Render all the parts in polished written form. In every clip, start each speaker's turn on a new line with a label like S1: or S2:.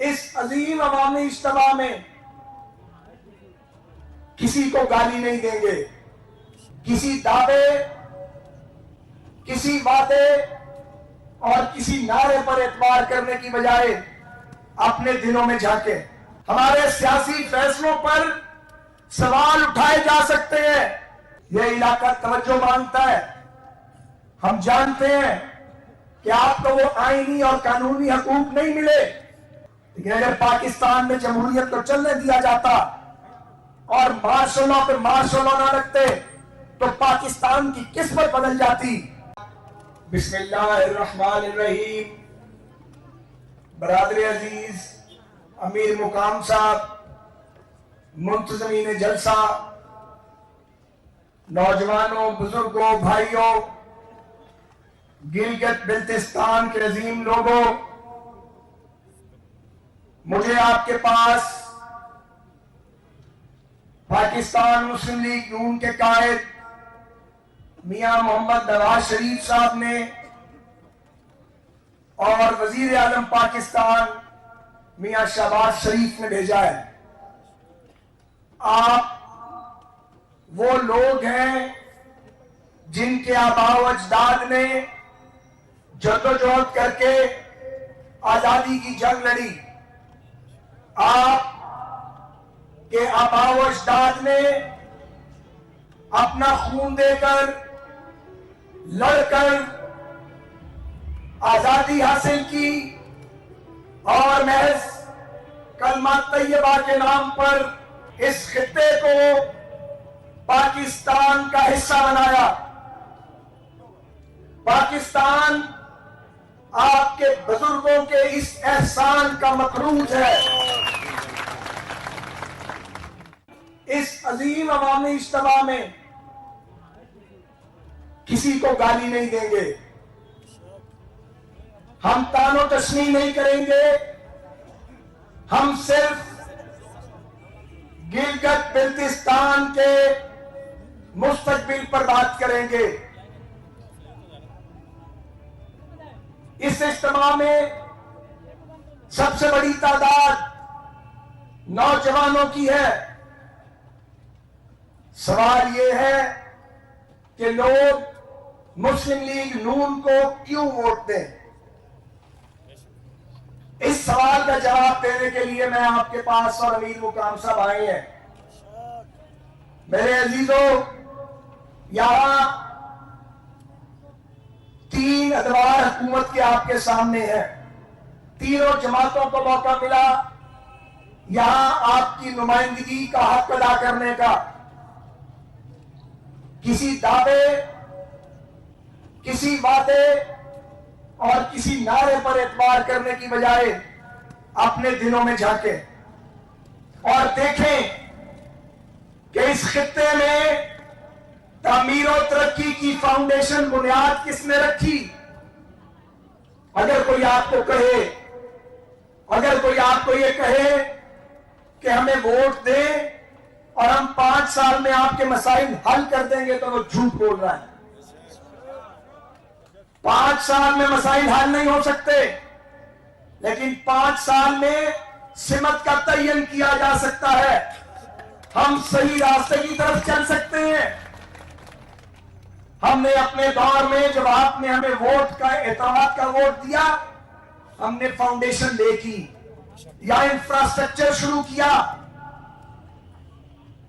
S1: اس عظیم عوامی اجتماع میں کسی کو گالی نہیں دیں گے، کسی دعوے، کسی وعدے اور کسی نعرے پر اعتبار کرنے کی بجائے اپنے دلوں میں جھانکیں۔ ہمارے سیاسی فیصلوں پر سوال اٹھائے جا سکتے ہیں، یہ علاقہ توجہ مانگتا ہے۔ ہم جانتے ہیں کہ آپ کو وہ آئینی اور قانونی حقوق نہیں ملے، لیکن اگر پاکستان میں جمہوریت کو چلنے دیا جاتا اور مارشل لا پہ مارشل لا نہ رکھتے تو پاکستان کی قسمت بدل جاتی۔ بسم اللہ الرحمن الرحیم۔ برادر عزیز، امیر مقام صاحب، منتظمین جلسہ، نوجوانوں، بزرگوں، بھائیوں، گلگت بلتستان کے عظیم لوگوں، مجھے آپ کے پاس پاکستان مسلم لیگ نون کے قائد میاں محمد نواز شریف صاحب نے اور وزیر اعظم پاکستان میاں شہباز شریف نے بھیجا ہے۔ آپ وہ لوگ ہیں جن کے آباء و اجداد نے جدوجہد کر کے آزادی کی جنگ لڑی۔ آپ کے آباء و اجداد نے اپنا خون دے کر، لڑ کر آزادی حاصل کی اور محض کلمہ طیبہ کے نام پر اس خطے کو پاکستان کا حصہ بنایا۔ پاکستان آپ کے بزرگوں کے اس احسان کا مقروض ہے۔ اس عظیم عوامی اجتماع میں کسی کو گالی نہیں دیں گے، ہم تان و تشنیع نہیں کریں گے، ہم صرف گلگت بلتستان کے مستقبل پر بات کریں گے۔ اس اجتماع میں سب سے بڑی تعداد نوجوانوں کی ہے۔ سوال یہ ہے کہ لوگ مسلم لیگ نون کو کیوں ووٹ دیں؟ اس سوال کا جواب دینے کے لیے میں آپ کے پاس اور امیر مقام صاحب آئے ہیں۔ میرے عزیزوں، یہاں تین ادوار حکومت کے آپ کے سامنے ہیں۔ تینوں جماعتوں کو موقع ملا یہاں آپ کی نمائندگی کا حق ادا کرنے کا۔ کسی دعوے، کسی وعدے اور کسی نعرے پر اعتبار کرنے کی بجائے اپنے دلوں میں جھانکیں اور دیکھیں کہ اس خطے میں تعمیر و ترقی کی فاؤنڈیشن بنیاد کس نے رکھی۔ اگر کوئی آپ کو کہے، اگر کوئی آپ کو یہ کہے کہ ہمیں ووٹ دیں اور ہم 5 سال میں آپ کے مسائل حل کر دیں گے تو وہ جھوٹ بول رہا ہے۔ 5 سال میں مسائل حل نہیں ہو سکتے، لیکن 5 سال میں سمت کا تعین کیا جا سکتا ہے۔ ہم صحیح راستے کی طرف چل سکتے ہیں۔ ہم نے اپنے دور میں جب آپ نے ہمیں ووٹ کا اعتماد کا ووٹ دیا، ہم نے فاؤنڈیشن لے کی یا انفراسٹرکچر شروع کیا۔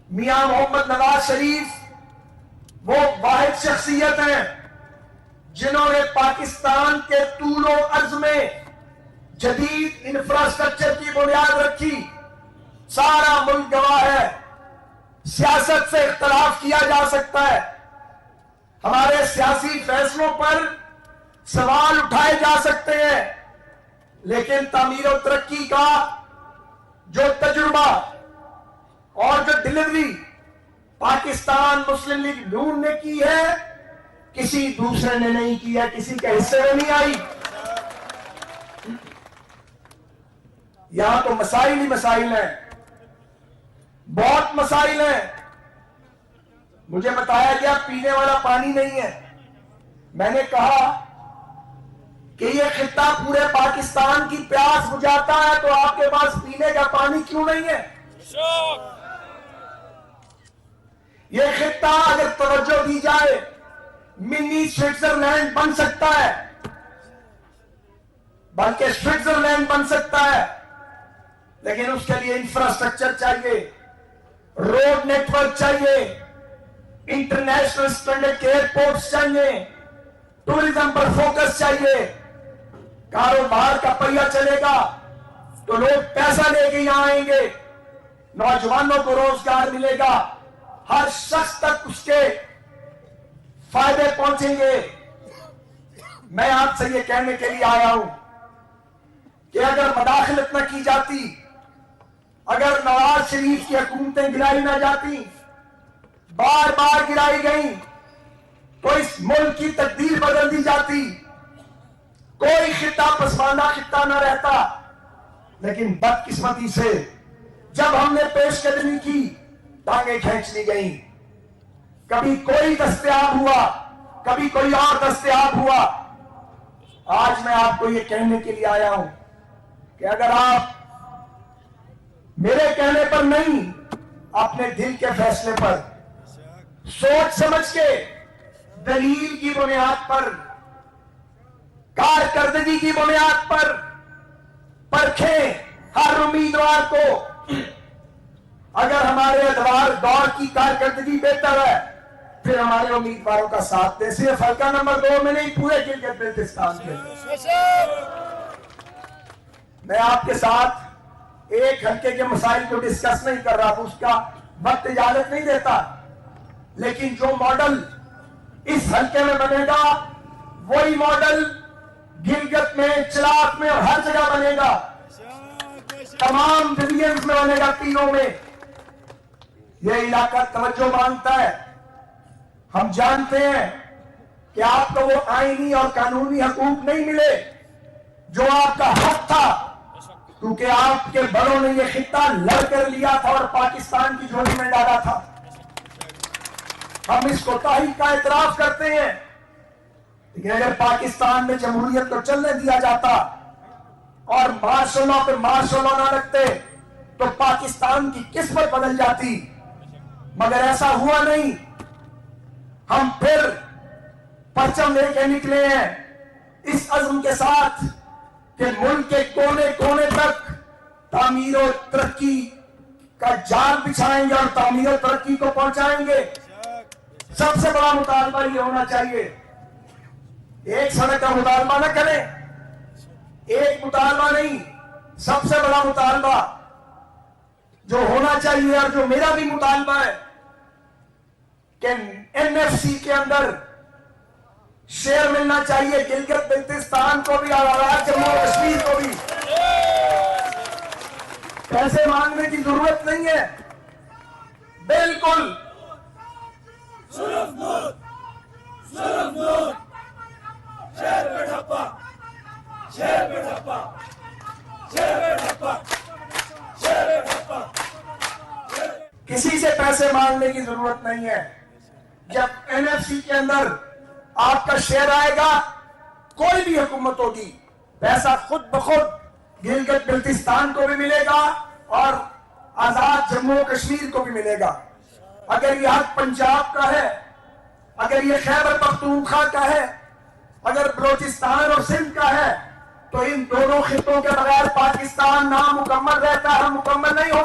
S1: میاں محمد نواز شریف وہ واحد شخصیت ہیں جنہوں نے پاکستان کے طول و عرض میں جدید انفراسٹرکچر کی بنیاد رکھی۔ سارا ملک گواہ ہے، سیاست سے اختلاف کیا جا سکتا ہے، ہمارے سیاسی فیصلوں پر سوال اٹھائے جا سکتے ہیں، لیکن تعمیر و ترقی کا جو تجربہ اور جو ڈلیوری پاکستان مسلم لیگ نون نے کی ہے، کسی دوسرے نے نہیں کیا، کسی کے حصے میں نہیں آئی۔ یہاں تو مسائل ہی مسائل ہیں، بہت مسائل ہیں۔ مجھے بتایا گیا پینے والا پانی نہیں ہے۔ میں نے کہا کہ یہ خطہ پورے پاکستان کی پیاس بجھاتا ہے تو آپ کے پاس پینے کا پانی کیوں نہیں ہے؟ یہ خطہ اگر توجہ دی جائے منی سوئٹزرلینڈ بن سکتا ہے، بلکہ سوئٹزرلینڈ بن سکتا ہے، لیکن اس کے لیے انفراسٹرکچر چاہیے، روڈ نیٹ ورک چاہیے، انٹرنیشنل اسٹینڈرڈ کے ایئرپورٹس چاہیے، ٹورزم پر فوکس چاہیے، کاروبار کا پہیہ چلے گا تو لوگ پیسہ لے کے یہاں آئیں گے، نوجوانوں کو روزگار ملے گا، ہر شخص تک اس کے فائدے پہنچیں گے۔ میں آپ سے یہ کہنے کے لیے آیا ہوں کہ اگر مداخلت نہ کی جاتی، اگر نواز شریف کی حکومتیں گرائی نہ جاتی، بار بار گرائی گئیں، تو اس ملک کی تقدیر بدل دی جاتی، کوئی خطہ پسماندہ خطہ نہ رہتا۔ لیکن بدقسمتی سے جب ہم نے پیش قدمی کی، ٹانگیں کھینچ لی گئیں، کبھی کوئی دستیاب ہوا، کبھی کوئی اور دستیاب ہوا۔ آج میں آپ کو یہ کہنے کے لیے آیا ہوں کہ اگر آپ میرے کہنے پر نہیں، اپنے دل کے فیصلے پر سوچ سمجھ کے، دلیل کی بنیاد پر، کارکردگی کی بنیاد پر پرکھیں ہر امیدوار کو۔ اگر ہمارے ادوار دور کی کارکردگی بہتر ہے، پھر ہمارے امیدواروں کا ساتھ دیں، صرف حلقہ نمبر 2 میں نہیں، پورے گلگت بلتستان کے۔ میں آپ کے ساتھ ایک حلقے کے مسائل کو ڈسکس نہیں کر رہا، اس کا وقت اجازت نہیں دیتا، لیکن جو ماڈل اس حلقے میں بنے گا وہی ماڈل گلگت میں، چراغ میں اور ہر جگہ بنے گا، تمام ڈویژنز میں بنے گا، تینوں میں۔ یہ علاقہ توجہ مانگتا ہے۔ ہم جانتے ہیں کہ آپ کو وہ آئینی اور قانونی حقوق نہیں ملے جو آپ کا حق تھا، کیونکہ آپ کے بڑوں نے یہ خطہ لڑ کر لیا تھا اور پاکستان کی جھولی میں ڈالا تھا۔ ہم اس کوتاہی کا اعتراف کرتے ہیں، لیکن اگر پاکستان میں جمہوریت کو چلنے دیا جاتا اور مارشل لا پہ مارشل لا نہ رکھتے تو پاکستان کی قسمت بدل جاتی، مگر ایسا ہوا نہیں۔ ہم پھر پرچم لے کے نکلے ہیں اس عزم کے ساتھ کہ ملک کے کونے کونے تک تعمیر و ترقی کا جال بچھائیں گے اور تعمیر و ترقی کو پہنچائیں گے۔ سب سے بڑا مطالبہ یہ ہونا چاہیے، ایک سڑک کا مطالبہ نہ کریں، ایک مطالبہ نہیں، سب سے بڑا مطالبہ جو ہونا چاہیے اور جو میرا بھی مطالبہ ہے کہ NFC کے اندر شیئر ملنا چاہیے گلگت بلتستان کو بھی اور جموں و کشمیر کو بھی۔ پیسے مانگنے کی ضرورت نہیں ہے، بالکل کسی سے پیسے مانگنے کی ضرورت نہیں ہے۔ جب NFC کے اندر آپ کا شیئر آئے گا، کوئی بھی حکومت ہوگی، پیسہ خود بخود گلگت بلتستان کو بھی ملے گا اور آزاد جموں و کشمیر کو بھی ملے گا۔ اگر یہ حق پنجاب کا ہے، اگر یہ خیبر پختونخوا کا ہے، اگر بلوچستان اور سندھ کا ہے، تو ان دونوں خطوں کے بغیر پاکستان نامکمل رہتا ہے، مکمل نہیں ہو